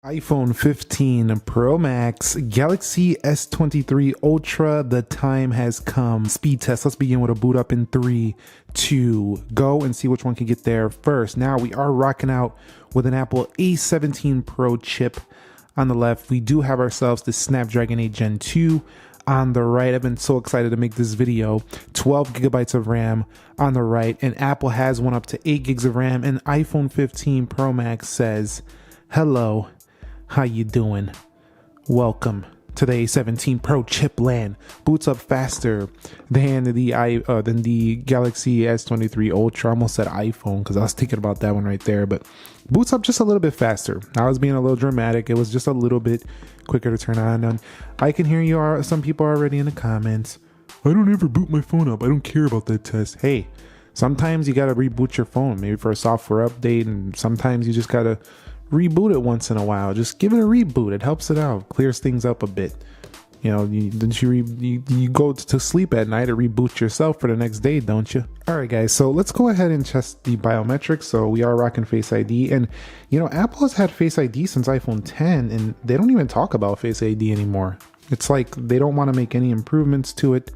iPhone 15 Pro Max, Galaxy S23 Ultra, the time has come. Speed test, let's begin with a boot up in 3, 2, go and see which one can get there first. Now we are rocking out with an Apple A17 Pro chip on the left. We do have ourselves the Snapdragon 8 Gen 2 on the right. I've been so excited to make this video. 12 gigabytes of RAM on the right, and Apple has one up to 8 gigs of RAM, and iPhone 15 Pro Max says, hello. How you doing? Welcome to the A17 Pro chip land. Boots up faster than the Galaxy S23 Ultra. I almost said iPhone because I was thinking about that one right there, but boots up just a little bit faster. I was being a little dramatic. It was just a little bit quicker to turn on. And I can hear some people are already in the comments. I don't ever boot my phone up. I don't care about that test. Hey, sometimes you got to reboot your phone, maybe for a software update, and sometimes you just got to reboot it once in a while. Just give it a reboot. It helps it out, clears things up a bit. You know, you go to sleep at night to reboot yourself for the next day, don't you? All right, guys. So let's go ahead and test the biometrics. So we are rocking Face ID, and you know, Apple has had Face ID since iPhone 10, and they don't even talk about Face ID anymore. It's like they don't want to make any improvements to it.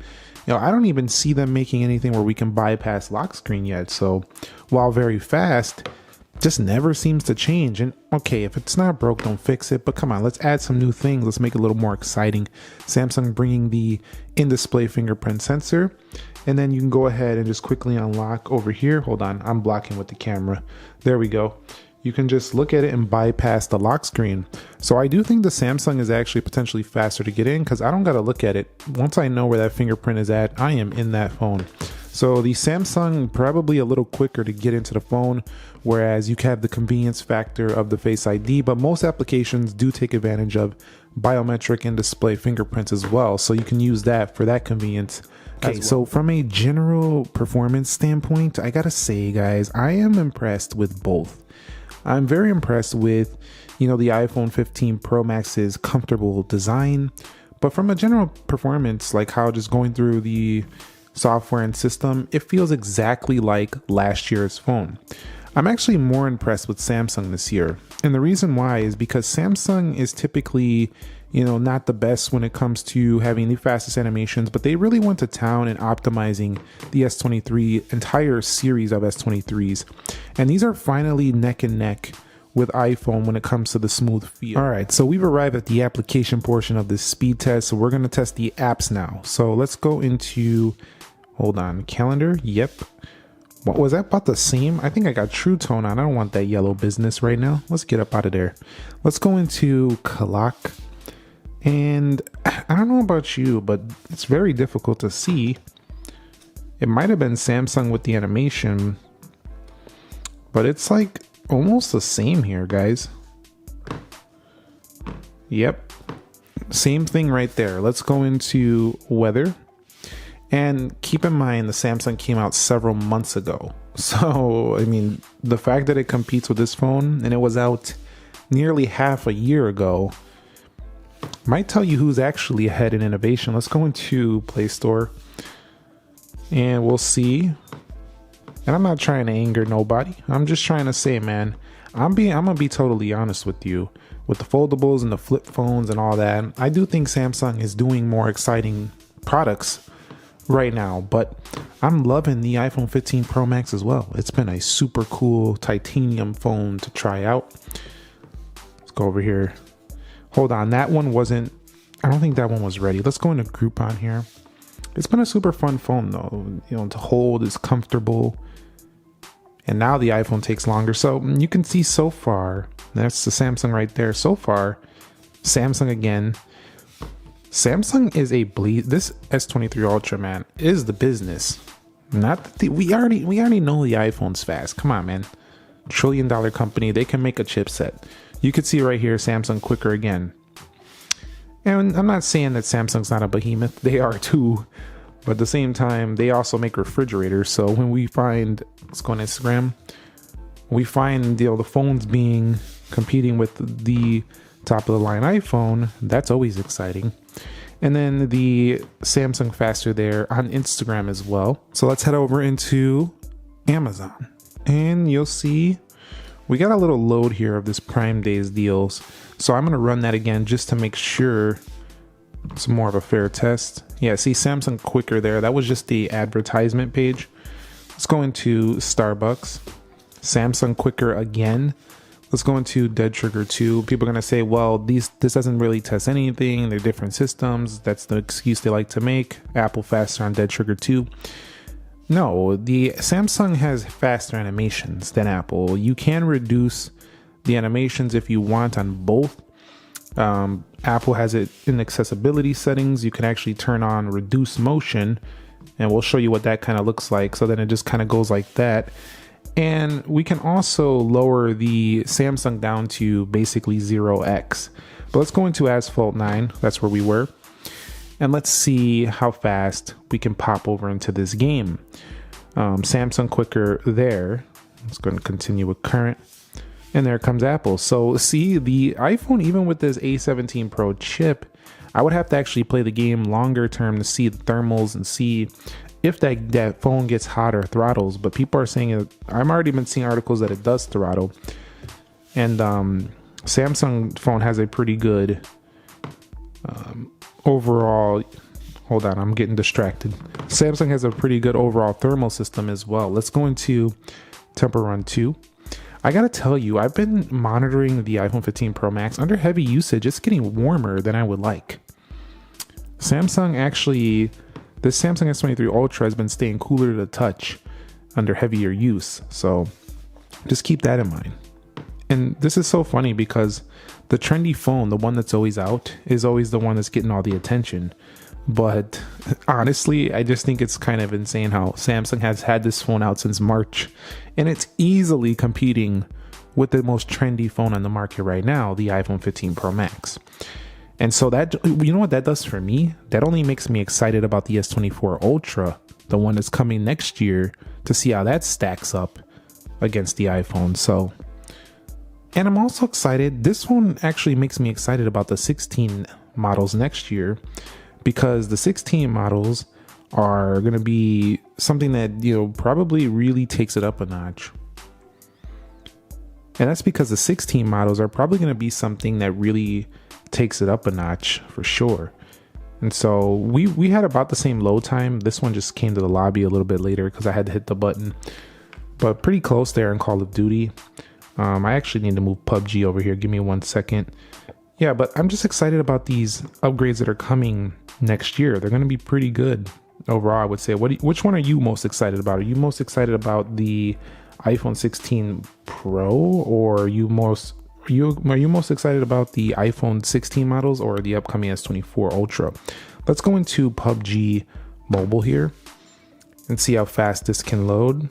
You know, I don't even see them making anything where we can bypass lock screen yet. So while very fast, just never seems to change. And okay, if it's not broke, don't fix it, but come on, let's add some new things. Let's make it a little more exciting. Samsung bringing the in-display fingerprint sensor, and then you can go ahead and just quickly unlock over here. Hold on, I'm blocking with the camera. There we go. You can just look at it and bypass the lock screen. So I do think the Samsung is actually potentially faster to get in, because I don't got to look at it. Once I know where that fingerprint is at, I am in that phone. So the Samsung probably a little quicker to get into the phone, whereas you have the convenience factor of the Face ID, but most applications do take advantage of biometric and display fingerprints as well. So you can use that for that convenience. Okay, so from a general performance standpoint, I gotta say, guys, I am impressed with both. I'm very impressed with, you know, the iPhone 15 Pro Max's comfortable design, but from a general performance, like how just going through the software and system, it feels exactly like last year's phone. I'm actually more impressed with Samsung this year. And the reason why is because Samsung is typically, you know, not the best when it comes to having the fastest animations, but they really went to town in optimizing the S23 entire series of S23s. And these are finally neck and neck with iPhone when it comes to the smooth feel. All right, so we've arrived at the application portion of this speed test. So we're gonna test the apps now. So let's go into, hold on, calendar. Yep. What was that, about the same? I think I got True Tone on. I don't want that yellow business right now. Let's get up out of there. Let's go into clock. And I don't know about you, but it's very difficult to see. It might have been Samsung with the animation, but it's like almost the same here, guys. Yep. Same thing right there. Let's go into weather. And keep in mind, the Samsung came out several months ago. So, I mean, the fact that it competes with this phone and it was out nearly half a year ago might tell you who's actually ahead in innovation. Let's go into Play Store and we'll see. And I'm not trying to anger nobody. I'm just trying to say, man, I'm gonna be totally honest with you. With the foldables and the flip phones and all that, I do think Samsung is doing more exciting products right now, but I'm loving the iPhone 15 Pro Max as well. It's been a super cool titanium phone to try out. Let's go over here. Hold on, that one wasn't, I don't think that one was ready. Let's go into Groupon here. It's been a super fun phone though, you know, to hold, is comfortable. And now the iPhone takes longer. So you can see so far, that's the Samsung right there. So far, Samsung again. Samsung is this S23 Ultra, man, is the business. Not that we already know the iPhone's fast. Come on, man. $1 trillion company, they can make a chipset. You can see right here, Samsung quicker again. And I'm not saying that Samsung's not a behemoth. They are too. But at the same time, they also make refrigerators. So when we find, let's go on Instagram, we find, you know, the phones competing with the top of the line iPhone, that's always exciting. And then the Samsung faster there on Instagram as well. So let's head over into Amazon and you'll see we got a little load here of this Prime Days deals. So I'm going to run that again just to make sure it's more of a fair test. Yeah, see Samsung quicker there. That was just the advertisement page. Let's go into Starbucks. Samsung quicker again. Let's go into Dead Trigger 2. People are going to say, well, this doesn't really test anything. They're different systems. That's the excuse they like to make. Apple faster on Dead Trigger 2. No, the Samsung has faster animations than Apple. You can reduce the animations if you want on both. Apple has it in accessibility settings. You can actually turn on reduce motion, and we'll show you what that kind of looks like. So then it just kind of goes like that. And we can also lower the Samsung down to basically 0x. But let's go into Asphalt 9. That's where we were. And let's see how fast we can pop over into this game. Samsung quicker there. Let's go and continue with current. And there comes Apple. So see, the iPhone, even with this A17 Pro chip, I would have to actually play the game longer term to see the thermals and see if that phone gets hot or throttles. But people are saying it. I've already been seeing articles that it does throttle. And Samsung phone has a pretty good overall. Hold on, I'm getting distracted. Samsung has a pretty good overall thermal system as well. Let's go into Temple Run 2. I gotta tell you, I've been monitoring the iPhone 15 Pro Max under heavy usage. It's getting warmer than I would like. Samsung actually, this Samsung S23 Ultra has been staying cooler to the touch under heavier use. So just keep that in mind. And this is so funny because the trendy phone, the one that's always out, is always the one that's getting all the attention. But honestly, I just think it's kind of insane how Samsung has had this phone out since March, and it's easily competing with the most trendy phone on the market right now, the iPhone 15 Pro Max. And so that, you know what that does for me? That only makes me excited about the S24 Ultra, the one that's coming next year, to see how that stacks up against the iPhone. So, and I'm also excited. This one actually makes me excited about the 16 models next year, because the 16 models are going to be something that, you know, probably really takes it up a notch. And that's because the 16 models are probably going to be something that really takes it up a notch for sure. And so we had about the same load time. This one just came to the lobby a little bit later because I had to hit the button, but pretty close there in Call of Duty. I actually need to move PUBG over here. Give me 1 second. Yeah, but I'm just excited about these upgrades that are coming next year. They're going to be pretty good overall, I would say. Which one are you most excited about? Are you most excited about the iPhone 16 Pro, or are you most excited about the iPhone 16 models or the upcoming S24 Ultra? Let's go into PUBG Mobile here and see how fast this can load.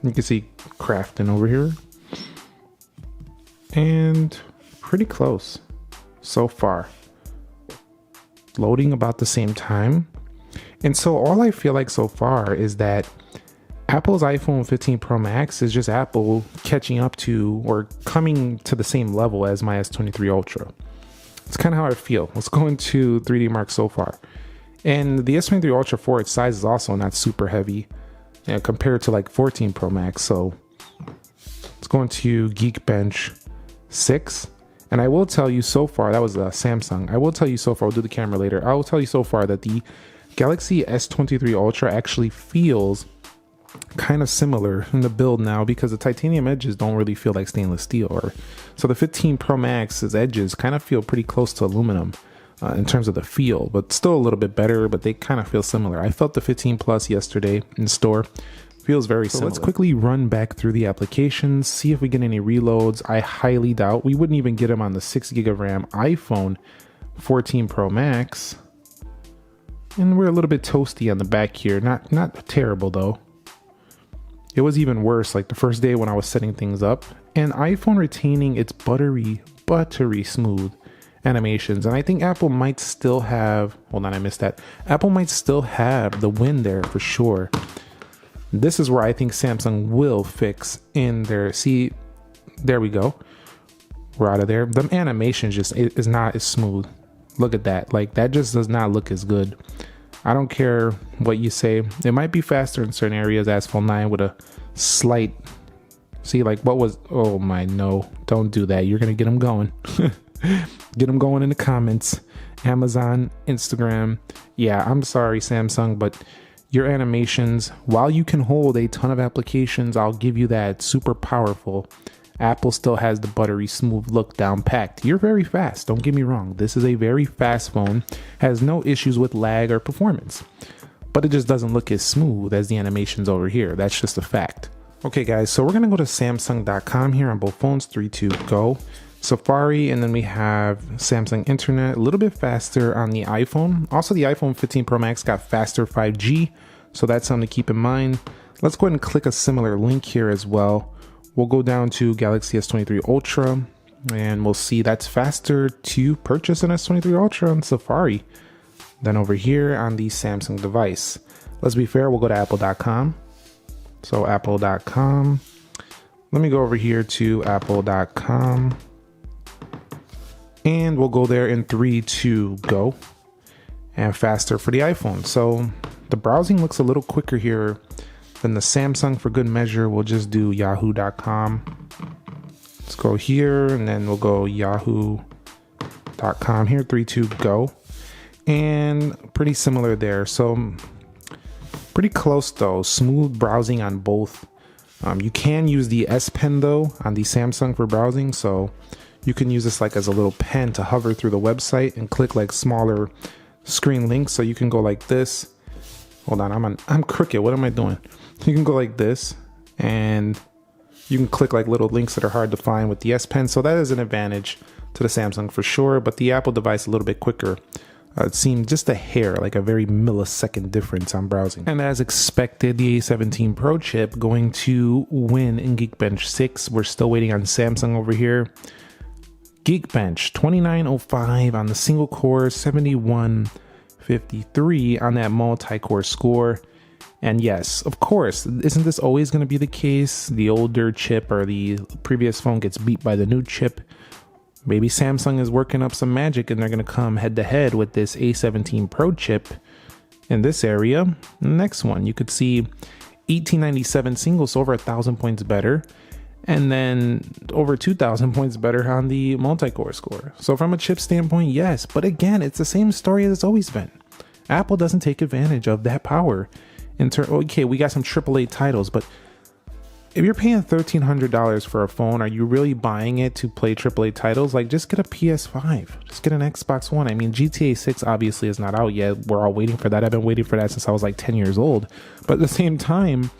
You can see crafting over here, and pretty close so far. Loading about the same time. And so all I feel like so far is that Apple's iPhone 15 Pro Max is just Apple catching up to or coming to the same level as my S23 Ultra. It's kind of how I feel. Let's go into 3D Mark so far. And the S23 Ultra for its size is also not super heavy, you know, compared to like 14 Pro Max. So let's go into Geekbench 6. And I will tell you so far, that was a Samsung. I will tell you so far, we'll do the camera later. I will tell you so far that the Galaxy S23 Ultra actually feels kind of similar in the build now, because the titanium edges don't really feel like stainless steel. So the 15 Pro Max's edges kind of feel pretty close to aluminum. In terms of the feel, but still a little bit better, but they kind of feel similar. I felt the 15 Plus yesterday in store. Feels very similar. Let's quickly run back through the applications, see if we get any reloads. I highly doubt. We wouldn't even get them on the 6 gig of RAM iPhone 14 Pro Max. And we're a little bit toasty on the back here. Not terrible though. It was even worse like the first day when I was setting things up. And iPhone retaining its buttery smooth animations. And I think Apple might still have, hold on, I missed that. Apple might still have the win there for sure. This is where I think Samsung will fix in their, see, there we go. We're out of there. The animation just is not as smooth. Look at that. Like that just does not look as good I don't care what you say. It might be faster in certain areas, Asphalt 9 with a slight, see, like what was, oh my, no, don't do that. You're going to get them going. Get them going in the comments. Amazon, Instagram. Yeah, I'm sorry, Samsung, but your animations, while you can hold a ton of applications, I'll give you that, super powerful. Apple still has the buttery smooth look down packed. You're very fast, don't get me wrong. This is a very fast phone, has no issues with lag or performance, but it just doesn't look as smooth as the animations over here. That's just a fact. Okay guys, so we're gonna go to Samsung.com here on both phones, 3, 2, go. Safari, and then we have Samsung Internet, a little bit faster on the iPhone. Also, the iPhone 15 Pro Max got faster 5G, so that's something to keep in mind. Let's go ahead and click a similar link here as well. We'll go down to Galaxy S23 Ultra, and we'll see that's faster to purchase an S23 Ultra on Safari than over here on the Samsung device. Let's be fair, we'll go to Apple.com. So Apple.com. Let me go over here to Apple.com. And we'll go there in 3, 2, go. And faster for the iPhone. So the browsing looks a little quicker here than the Samsung. For good measure, we'll just do yahoo.com. Let's go here, and then we'll go yahoo.com here, 3, 2, go. And pretty similar there. So pretty close though. Smooth browsing on both. You can use the S Pen though on the Samsung for browsing, so you can use this like as a little pen to hover through the website and click like smaller screen links. So you can go like this. Hold on, I'm crooked. What am I doing? You can go like this, and you can click like little links that are hard to find with the S Pen. So that is an advantage to the Samsung for sure, but the Apple device a little bit quicker. It seemed just a hair, like a very millisecond difference on browsing. And as expected, the A17 Pro chip going to win in Geekbench 6. We're still waiting on Samsung over here. Geekbench 2905 on the single core, 7153 on that multi-core score. And yes, of course, isn't this always going to be the case? The older chip or the previous phone gets beat by the new chip. Maybe Samsung is working up some magic and they're going to come head to head with this A17 Pro chip in this area. The next one, you could see 1897 single, so over 1,000 points better. And then over 2,000 points better on the multi-core score. So from a chip standpoint, yes. But again, it's the same story as it's always been. Apple doesn't take advantage of that power. Okay, we got some AAA titles, but if you're paying $1,300 for a phone, are you really buying it to play AAA titles? Like, just get a PS5. Just get an Xbox One. I mean, GTA 6 obviously is not out yet. We're all waiting for that. I've been waiting for that since I was like 10 years old. But at the same time,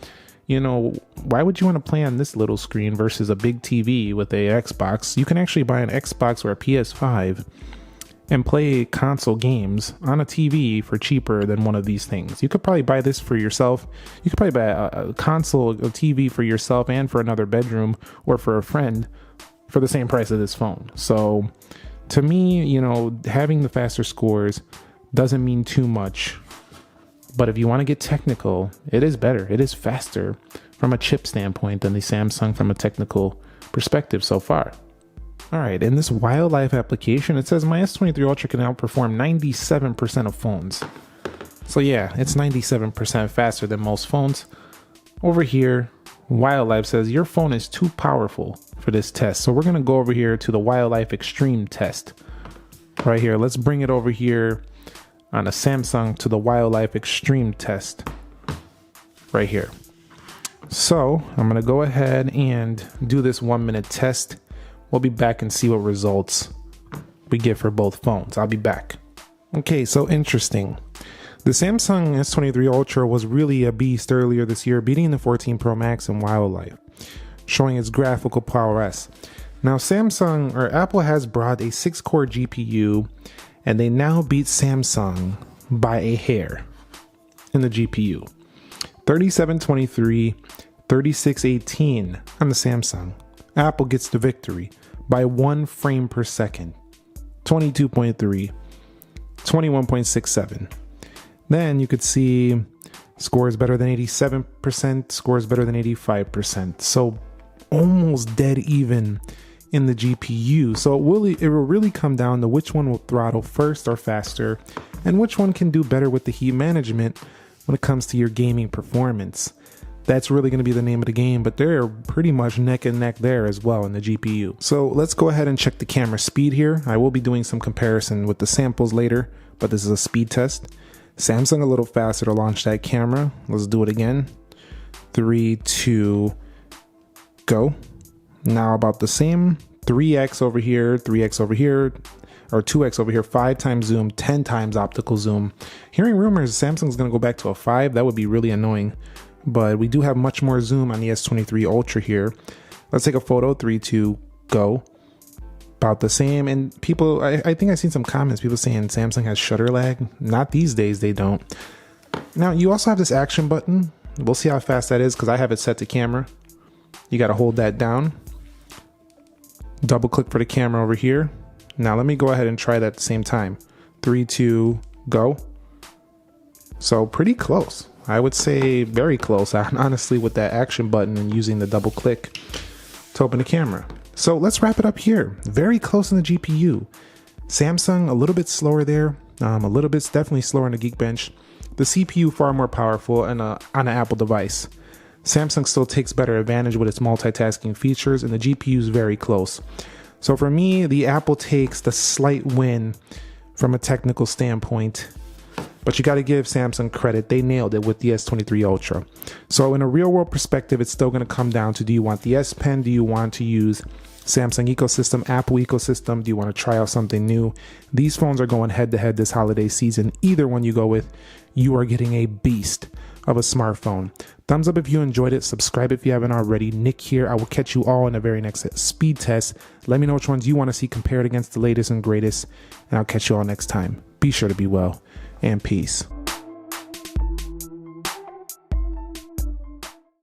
you know, why would you want to play on this little screen versus a big TV with a Xbox? You can actually buy an Xbox or a PS5 and play console games on a TV for cheaper than one of these things. You could probably buy this for yourself. You could probably buy a console, a TV for yourself and for another bedroom or for a friend for the same price of this phone. So to me, you know, having the faster scores doesn't mean too much. But if you want to get technical, it is better. It is faster from a chip standpoint than the Samsung from a technical perspective so far. All right, in this wildlife application, it says my S23 Ultra can outperform 97% of phones. So yeah, it's 97% faster than most phones. Over here, Wildlife says your phone is too powerful for this test. So we're going to go over here to the Wildlife Extreme test. Right here, let's bring it over here on a Samsung to the Wildlife Extreme test right here. So I'm going to go ahead and do this 1-minute test. We'll be back and see what results we get for both phones. I'll be back. Okay, so interesting. The Samsung S23 Ultra was really a beast earlier this year, beating the 14 Pro Max in Wildlife, showing its graphical prowess. Now Samsung or Apple has brought a 6-core GPU, and they now beat Samsung by a hair in the GPU. 3723, 3618 on the Samsung. Apple gets the victory by 1 frame per second. 22.3, 21.67. Then you could see scores better than 87%, scores better than 85%. So almost dead even in the GPU. So it will really come down to which one will throttle first or faster. and which one can do better with the heat management when it comes to your gaming performance. That's really going to be the name of the game, but they're pretty much neck and neck there as well in the GPU. So let's go ahead and check the camera speed here. I will be doing some comparison with the samples later, but this is a speed test. Samsung a little faster to launch that camera. Let's do it again. 3, 2, go. Now about the same. 3x over here, 3x over here, or 2x over here, 5 times zoom, 10 times optical zoom. Hearing rumors Samsung's going to go back to a 5, that would be really annoying. But we do have much more zoom on the S23 Ultra here. Let's take a photo. 3, 2, go. About the same. And people, I think I've seen some comments, people saying Samsung has shutter lag. Not these days, they don't. Now, you also have this action button. We'll see how fast that is because I have it set to camera. You got to hold that down. Double click for the camera over here. Now, let me go ahead and try that at the same time. 3, 2, go. So pretty close. I would say very close, honestly, with that action button and using the double click to open the camera. So let's wrap it up here. Very close in the GPU. Samsung a little bit slower there. A little bit definitely slower on the Geekbench. The CPU far more powerful and on an Apple device. Samsung still takes better advantage with its multitasking features, and the GPU is very close. So for me, the Apple takes the slight win from a technical standpoint. But you got to give Samsung credit. They nailed it with the S23 Ultra. So in a real world perspective, it's still going to come down to, do you want the S Pen? Do you want to use Samsung ecosystem, Apple ecosystem? Do you want to try out something new? These phones are going head to head this holiday season. Either one you go with, you are getting a beast of a smartphone. Thumbs up if you enjoyed it. Subscribe if you haven't already. Nick here. I will catch you all in the very next speed test. Let me know which ones you want to see compared against the latest and greatest. And I'll catch you all next time. Be sure to be well. And peace.